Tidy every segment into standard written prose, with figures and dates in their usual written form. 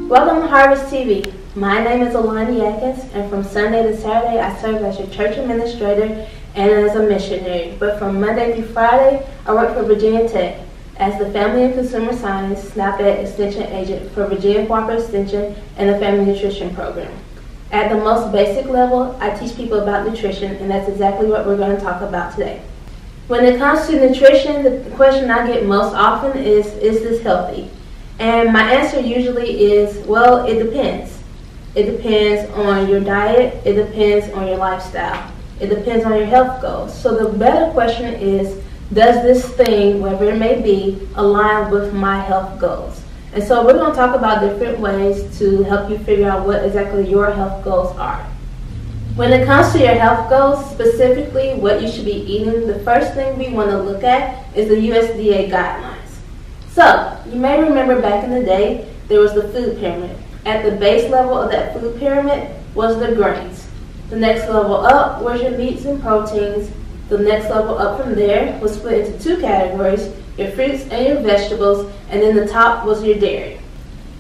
Welcome to Harvest TV. My name is Alani Atkins, and from Sunday to Saturday I serve as your church administrator and as a missionary. But from Monday through Friday, I work for Virginia Tech as the Family and Consumer Science SNAP-Ed Extension Agent for Virginia Cooperative Extension and the Family Nutrition Program. At the most basic level, I teach people about nutrition, and that's exactly what we're going to talk about today. When it comes to nutrition, the question I get most often is this healthy? And my answer usually is, well, it depends. It depends on your diet, it depends on your lifestyle, it depends on your health goals. So the better question is, does this thing, whatever it may be, align with my health goals? And so we're going to talk about different ways to help you figure out what exactly your health goals are. When it comes to your health goals, specifically what you should be eating, the first thing we want to look at is the USDA Guidelines. So, you may remember back in the day, there was the food pyramid. At the base level of that food pyramid was the grains. The next level up was your meats and proteins. The next level up from there was split into two categories, your fruits and your vegetables, and then the top was your dairy.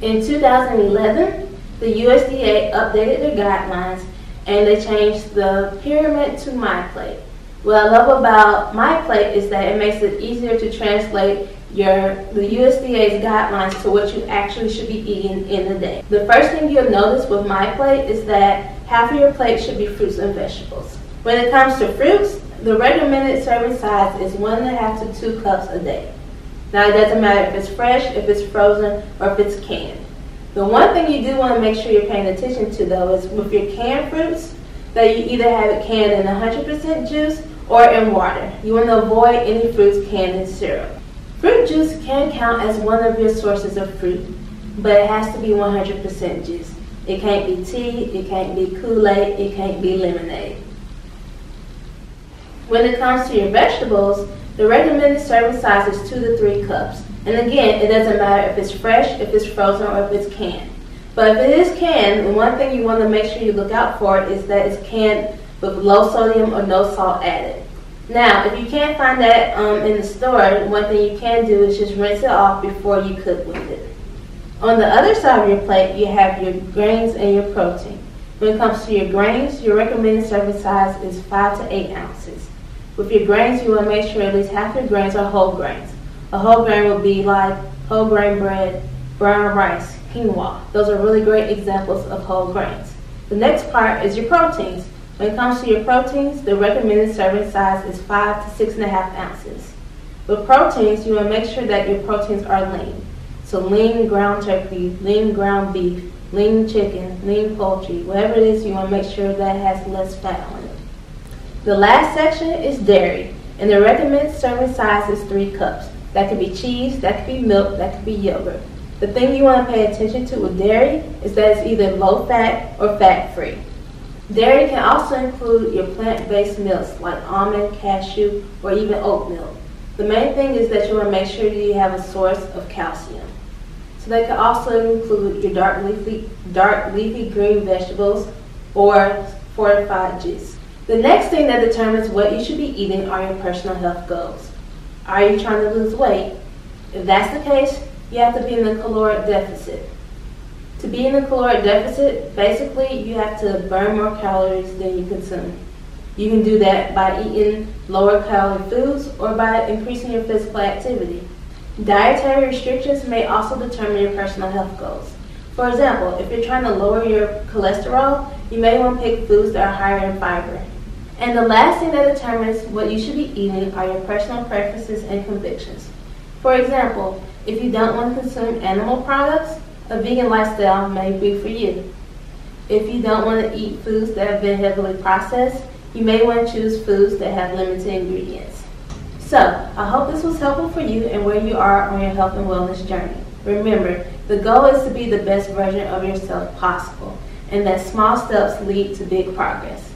In 2011, the USDA updated their guidelines and they changed the pyramid to MyPlate. What I love about MyPlate is that it makes it easier to translate the USDA's guidelines to what you actually should be eating in a day. The first thing you'll notice with MyPlate is that half of your plate should be fruits and vegetables. When it comes to fruits, the recommended serving size is 1.5 to 2 cups a day. Now it doesn't matter if it's fresh, if it's frozen, or if it's canned. The one thing you do want to make sure you're paying attention to though is with your canned fruits, that you either have it canned in 100% juice or in water. You want to avoid any fruits canned in syrup. Fruit juice can count as one of your sources of fruit, but it has to be 100% juice. It can't be tea, it can't be Kool-Aid, it can't be lemonade. When it comes to your vegetables, the recommended serving size is 2 to 3 cups. And again, it doesn't matter if it's fresh, if it's frozen, or if it's canned. But if it is canned, the one thing you want to make sure you look out for is that it's canned with low sodium or no salt added. Now, if you can't find that in the store, one thing you can do is just rinse it off before you cook with it. On the other side of your plate, you have your grains and your protein. When it comes to your grains, your recommended serving size is 5 to 8 ounces. With your grains, you want to make sure at least half your grains are whole grains. A whole grain would be like whole grain bread, brown rice, quinoa. Those are really great examples of whole grains. The next part is your proteins. When it comes to your proteins, the recommended serving size is 5 to 6.5 ounces. With proteins, you want to make sure that your proteins are lean. So lean ground turkey, lean ground beef, lean chicken, lean poultry, whatever it is, you want to make sure that has less fat on it. The last section is dairy, and the recommended serving size is 3 cups. That could be cheese, that could be milk, that could be yogurt. The thing you want to pay attention to with dairy is that it's either low fat or fat free. Dairy can also include your plant-based milks like almond, cashew, or even oat milk. The main thing is that you want to make sure you have a source of calcium. So they can also include your dark leafy green vegetables or fortified juice. The next thing that determines what you should be eating are your personal health goals. Are you trying to lose weight? If that's the case, you have to be in a caloric deficit. To be in a caloric deficit, basically you have to burn more calories than you consume. You can do that by eating lower calorie foods or by increasing your physical activity. Dietary restrictions may also determine your personal health goals. For example, if you're trying to lower your cholesterol, you may want to pick foods that are higher in fiber. And the last thing that determines what you should be eating are your personal preferences and convictions. For example, if you don't want to consume animal products, a vegan lifestyle may be for you. If you don't want to eat foods that have been heavily processed, you may want to choose foods that have limited ingredients. So, I hope this was helpful for you and where you are on your health and wellness journey. Remember, the goal is to be the best version of yourself possible, and that small steps lead to big progress.